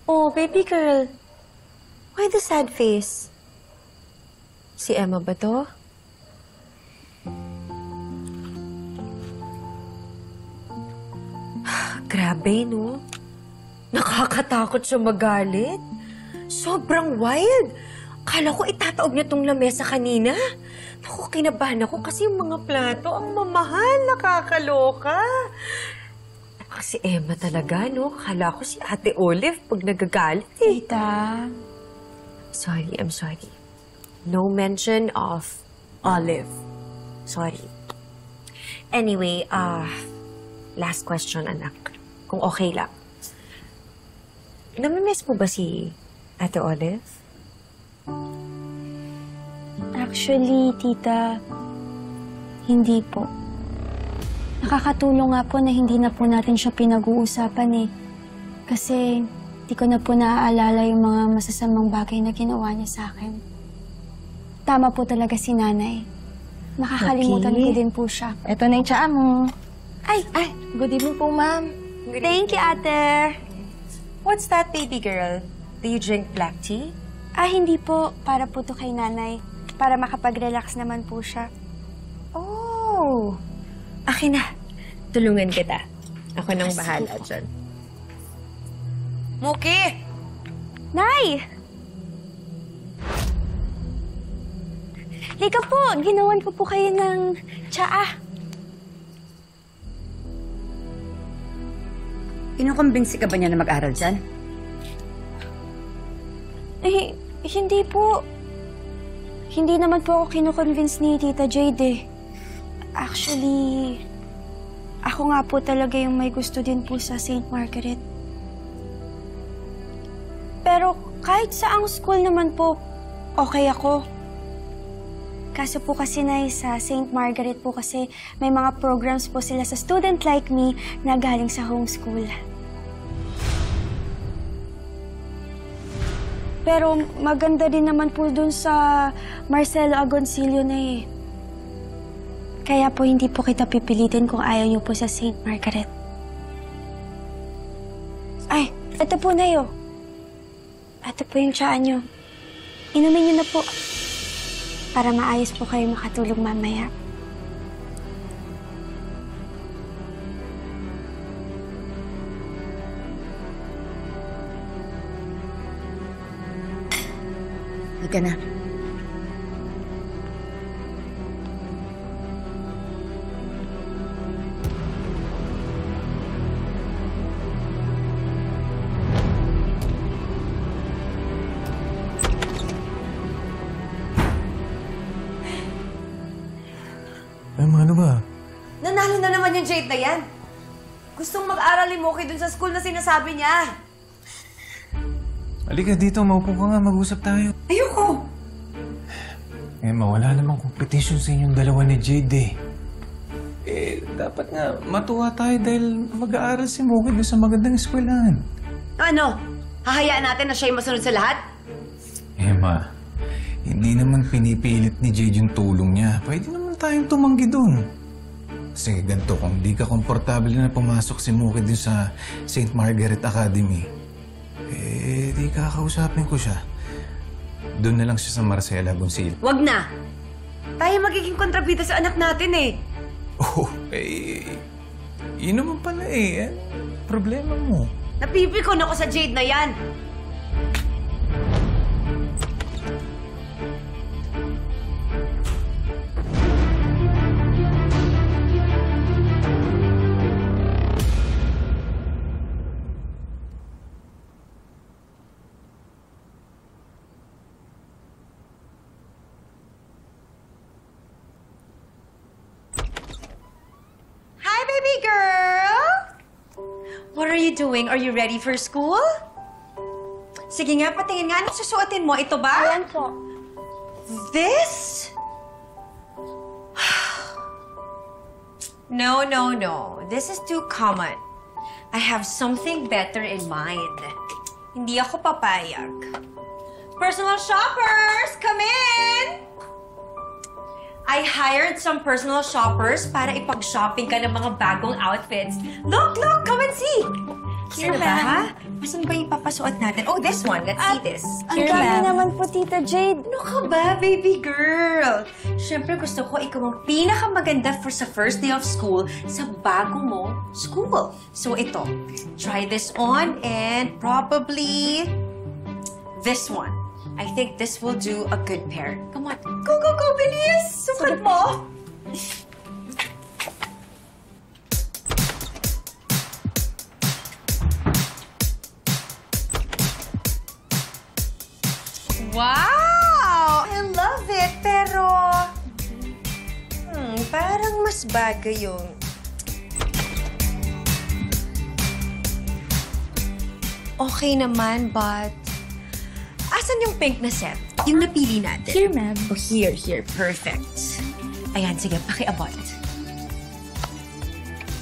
Oh, baby girl. Why the sad face? Si Emma ba to? Grabe, no? Nakakatakot siya magalit. Sobrang wild. Kala ko itataob niya tong lamesa kanina. Naku, kinabahan ako kasi yung mga plato ang mamahal. Nakakaloka. Si Emma talaga, no? Kala ko si Ate Olive pag nagagalit, eh. Tita. Sorry, I'm sorry. No mention of Olive. Sorry. Anyway, last question, anak. Kung okay lang. Namimiss mo ba si Ate Olive? Actually, tita, hindi po. Nakakatulong nga po na hindi na po natin siya pinag-uusapan eh. Kasi di ko na po naaalala yung mga masasamang bagay na ginawa niya sa akin. Tama po talaga si nanay. Nakakalimutan ko din po siya. Ito na yung tsaa mo. Ay! Good evening po, ma'am. Thank you, ate! What's that, baby girl? Do you drink black tea? Hindi po. Para po to kay nanay. Para makapag-relax naman po siya. Oh! Akin na. Tulungan kita. Ako nang bahala dyan. Muki! Nay! Lika po, ginawan ko po kayo ng tsaa. Kinukumbinsi ka ba niya na mag-aral dyan? Eh, hindi po. Hindi naman po ako kinukonvince ni Tita Jade eh. Actually, ako nga po talaga yung may gusto din po sa St. Margaret. Pero kahit saang school naman po, okay ako. Kaso po kasi sa St. Margaret po kasi may mga programs po sila sa student like me na galing sa homeschool. Pero maganda din naman po dun sa Marcelo Agoncillo na eh. Kaya po hindi po kita pipilitin kung ayaw niyo po sa St. Margaret. Ay, ito po na yun. Ito po yung tsaa niyo. Inumin niyo na po. Para maayos po kayo makatulog mamaya. Halika na. Ano ba? Nanalo na naman yung Jade na yan. Gustong mag-aral ni Moki dun sa school na sinasabi niya. Halika dito, maupo ka nga, mag-usap tayo. Ayoko! Emma, wala namang competition sa inyong dalawa ni Jade dapat nga matuwa tayo dahil mag-aaral si Moki doon sa magandang eskwelahan. Ano? Hahayaan natin na siya yung masunod sa lahat? Emma, hindi naman pinipilit ni Jade yung tulong niya. Pwede naman tayong tumanggi doon. Sige, ganito, kung di ka komportable na pumasok si Moki doon sa St. Margaret Academy, di kakausapin ko siya. Doon na lang siya sa Marcelo Agoncillo. Wag na! Tayo magiging kontrabida sa anak natin eh. Oh, yun naman pala eh. Problema mo. Napipikon ako sa Jade na yan. What are you doing? Are you ready for school? Sige nga, patingin nga. Anong susuotin mo? Ito ba? Ayan po. This? No, no, no. This is too common. I have something better in mind. Hindi ako papayag. Personal shoppers, come in! I hired some personal shoppers para ipag-shopping ka ng mga bagong outfits. Look, look! Come and see! Here, ba, ha? Masan ba yung papasuot natin? Oh, this one. Let's see this. Ang dami naman po, Tita Jade. Ano ka ba, baby girl? Siyempre gusto ko ikaw ang pinakamaganda for sa first day of school sa bago mo school. So ito, try this on and probably this one. I think this will do a good pair. Come on. Go, go, go, bilis! Sukat mo! Wow! I love it, pero... parang mas bagay yung... Okay naman, but... Asan yung pink na set? Yung napili natin? Here, ma'am. Oh, here. Perfect. Ayan, sige, pakiabot.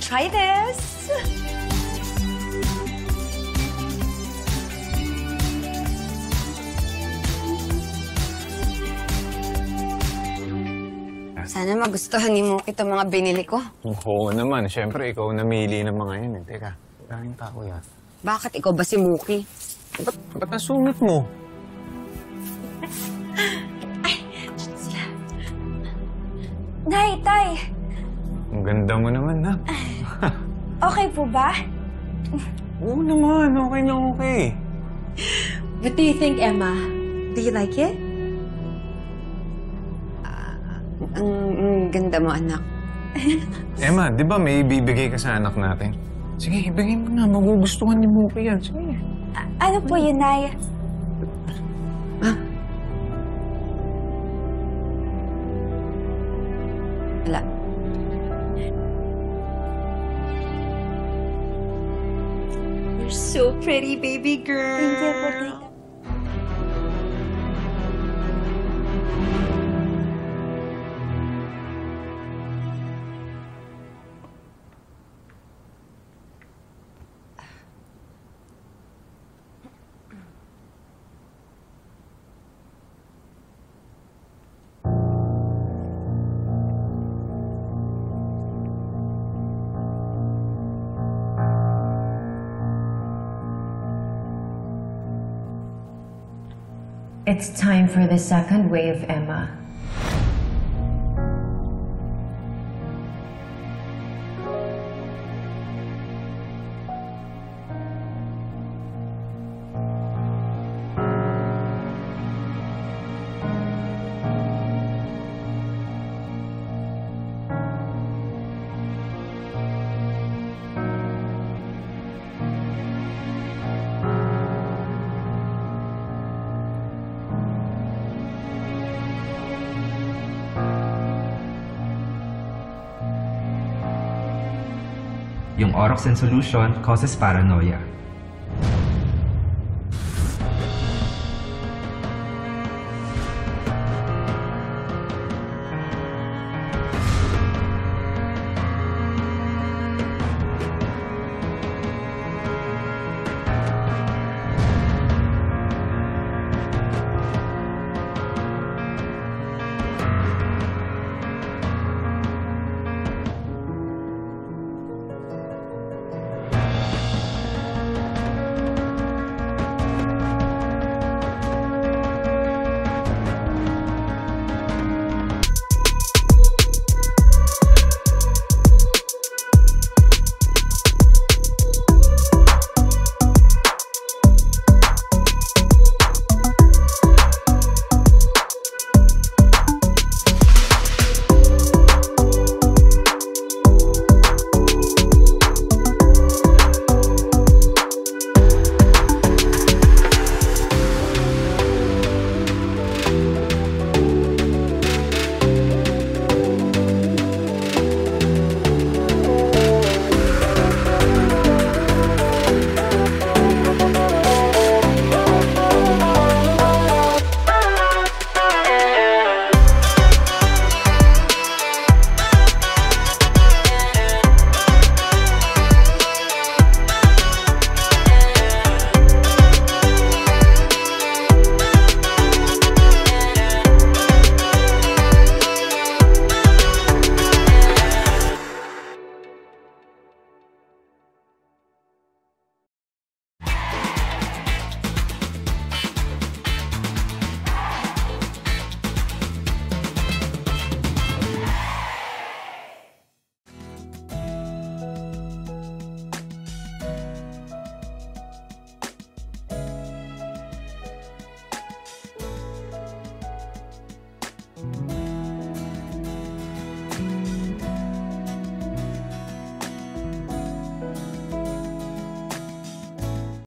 Try this! Sana magustuhan ni Muki itong mga binili ko. Oo naman. Siyempre, ikaw namili ng mga yun. Eh. Teka, daming tao yan. Bakit ikaw ba si Muki? Ba't nasungit mo? Nay, Tay, Ang ganda mo naman, ha? okay po ba? Oo naman. Okay na okay. What do you think, Emma? Do you like it? Ang ganda mo, anak. Emma, di ba may ibibigay ka sa anak natin? Sige, ibigay mo na. Magugustuhan ni Muki yan. Sige. Ano po yun, Nay? Wala. You're so pretty, baby girl. Thank you po, Tita. It's time for the second wave, Emma. Yung oroxen solution causes paranoia.